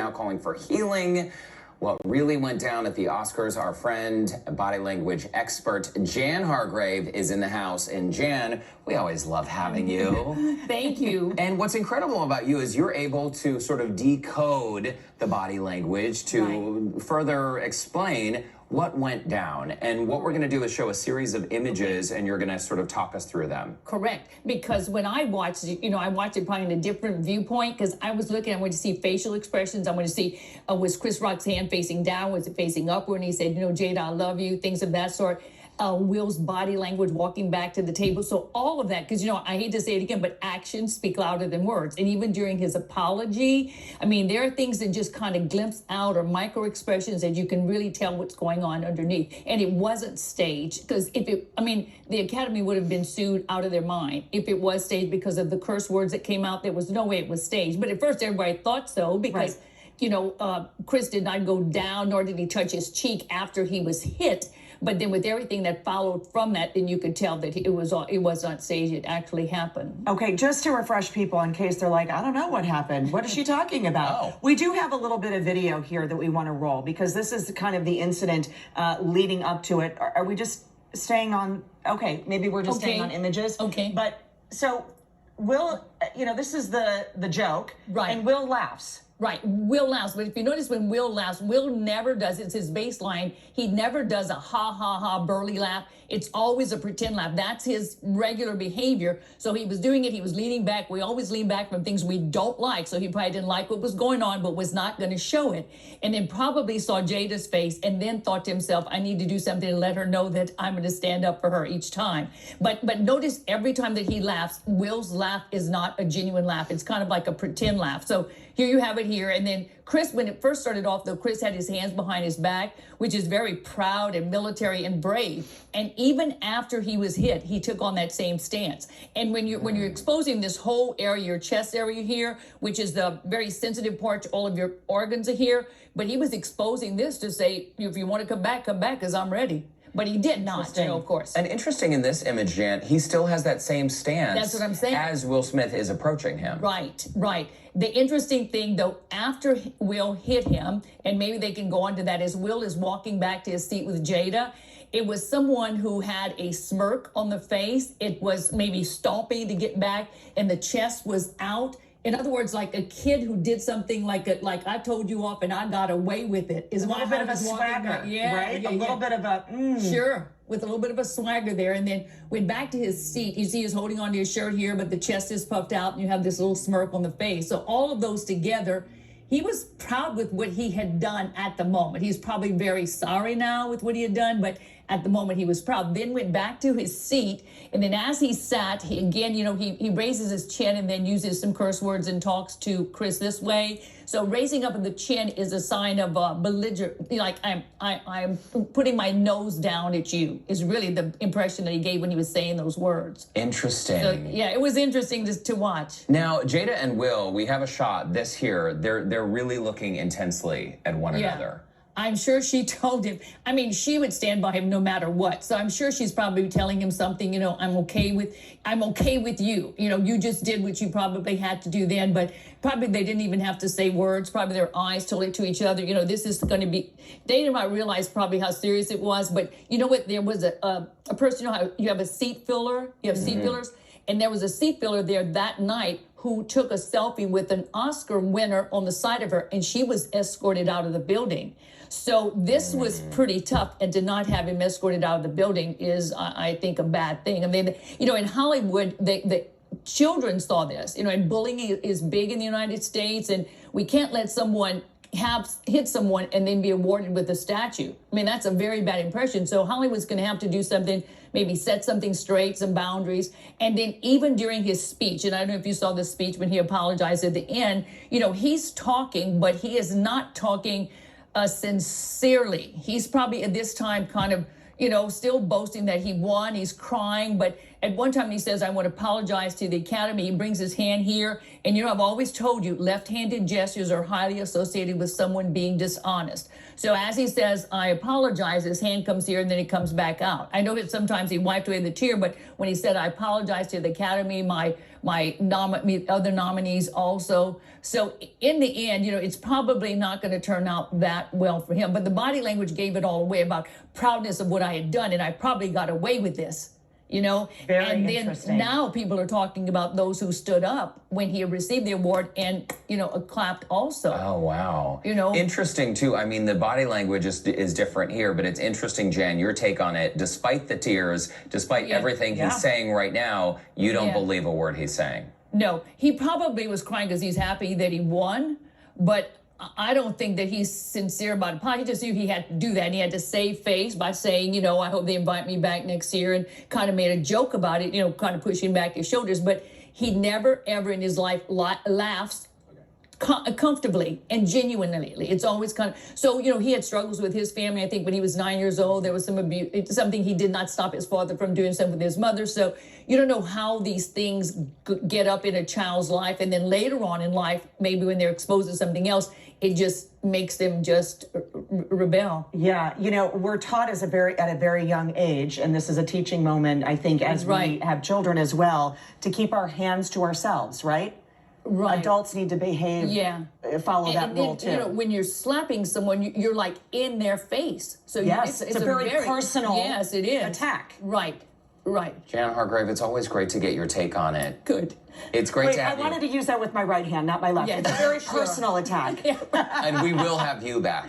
now calling for healing. What really went down at the Oscars, our friend, body language expert, Jan Hargrave is in the house. And Jan, we always love having you. Thank you. And what's incredible about you is you're able to sort of decode the body language to further explain what went down. And what we're going to do is show a series of images, and you're going to sort of talk us through them. Correct. Because when I watched it, I watched it probably in a different viewpoint, because I was looking, I wanted to see facial expressions. I wanted to see, was Chris Rock's hand facing down? Was it facing upward? And he said, Jada, I love you, things of that sort. Will's body language, walking back to the table. So all of that, because, I hate to say it again, but actions speak louder than words. And even during his apology, there are things that just kind of glimpse out, or micro expressions that you can really tell what's going on underneath. And it wasn't staged, because the Academy would have been sued out of their mind if it was staged, because of the curse words that came out. There was no way it was staged. But at first everybody thought so, because, Chris did not go down, nor did he touch his cheek after he was hit. But then with everything that followed from that, then you could tell that it was not staged. It actually happened. Okay, just to refresh people in case they're like, I don't know what happened. What is she talking about? Oh. We do have a little bit of video here that we want to roll, because this is kind of the incident leading up to it. Are we just staying on? Okay, maybe we're just staying on images. Okay. But so Will, this is the joke. Right. And Will laughs. Right, Will laughs, but if you notice when Will laughs, Will never does, it's his baseline, he never does a ha ha ha burly laugh. It's always a pretend laugh. That's his regular behavior. So he was doing it, he was leaning back. We always lean back from things we don't like. So he probably didn't like what was going on, but was not going to show it. And then probably saw Jada's face and then thought to himself, I need to do something to let her know that I'm going to stand up for her each time. But notice every time that he laughs, Will's laugh is not a genuine laugh. It's kind of like a pretend laugh. So here you have it here. And then Chris, when it first started off, though, Chris had his hands behind his back, which is very proud and military and brave. And even after he was hit, he took on that same stance. And when you're exposing this whole area, your chest area here, which is the very sensitive part, all of your organs are here. But he was exposing this to say, if you want to come back, because I'm ready. But he did not, of course. And interesting in this image, Jan, he still has that same stance. That's what I'm saying. As Will Smith is approaching him. Right. The interesting thing, though, after Will hit him, and maybe they can go on to that, as Will is walking back to his seat with Jada, it was someone who had a smirk on the face. It was maybe stomping to get back, and the chest was out. In other words, like a kid who did something like I told you off and I got away with it. Is a little bit of a swagger, right? A little bit of a, Sure, with a little bit of a swagger there. And then went back to his seat. You see he's holding onto his shirt here, but the chest is puffed out and you have this little smirk on the face. So all of those together, he was proud with what he had done at the moment. He's probably very sorry now with what he had done, but at the moment he was proud. Then went back to his seat, and then as he sat, he again, he raises his chin and then uses some curse words and talks to Chris this way. So raising up of the chin is a sign of belligerent, like I'm putting my nose down at you, is really the impression that he gave when he was saying those words. Interesting. So yeah, it was interesting to watch. Now, Jada and Will, we have a shot, this here, they're really looking intensely at one another. I'm sure she told him, she would stand by him no matter what. So I'm sure she's probably telling him something, I'm okay with you. You just did what you probably had to do then, but probably they didn't even have to say words. Probably their eyes told it to each other. This is going to be, they didn't realize probably how serious it was. But you know what? There was a person, how you have a seat filler, you have seat fillers. And there was a seat filler there that night who took a selfie with an Oscar winner on the side of her, and she was escorted out of the building. So this was pretty tough, and to not have him escorted out of the building is, I think, a bad thing. In Hollywood, the children saw this, and bullying is big in the United States, and we can't let someone hit someone and then be awarded with a statue. That's a very bad impression. So Hollywood's going to have to do something, maybe set something straight, some boundaries. And then even during his speech, and I don't know if you saw the speech when he apologized at the end, he's talking, but he is not talking sincerely. He's probably at this time kind of, still boasting that he won. He's crying, but at one time he says, I want to apologize to the Academy. He brings his hand here. And I've always told you, left-handed gestures are highly associated with someone being dishonest. So as he says, I apologize, his hand comes here and then it comes back out. I know that sometimes he wiped away the tear, but when he said, I apologize to the Academy, my other nominees also. So in the end, it's probably not going to turn out that well for him. But the body language gave it all away about proudness of what I had done, and I probably got away with this. Very and then interesting. now people are talking about those who stood up when he received the award and clapped also. Oh, wow. Interesting too. I mean, the body language is different here, but it's interesting, Jan, your take on it. Despite the tears, despite everything he's saying right now, you don't believe a word he's saying. No, he probably was crying because he's happy that he won, but I don't think that he's sincere about it. He just knew he had to do that. And he had to save face by saying, I hope they invite me back next year, and kind of made a joke about it, kind of pushing back his shoulders. But he never, ever in his life laughs comfortably and genuinely. It's always kind of, so, he had struggles with his family. I think when he was 9 years old, there was some abuse, something he did not stop his father from doing, something with his mother. So you don't know how these things get up in a child's life. And then later on in life, maybe when they're exposed to something else, it just makes them just rebel. Yeah, we're taught at a very young age, and this is a teaching moment, I think, as we have children as well, to keep our hands to ourselves, right? Right. Adults need to behave, follow that rule too. When you're slapping someone, you're like in their face. So yes, it's a very personal yes, it is. attack. Right. Jan Hargrave, it's always great to get your take on it. Good. It's great to have I wanted to use that with my right hand, not my left. Yeah, it's a very sure. personal attack. And we will have you back.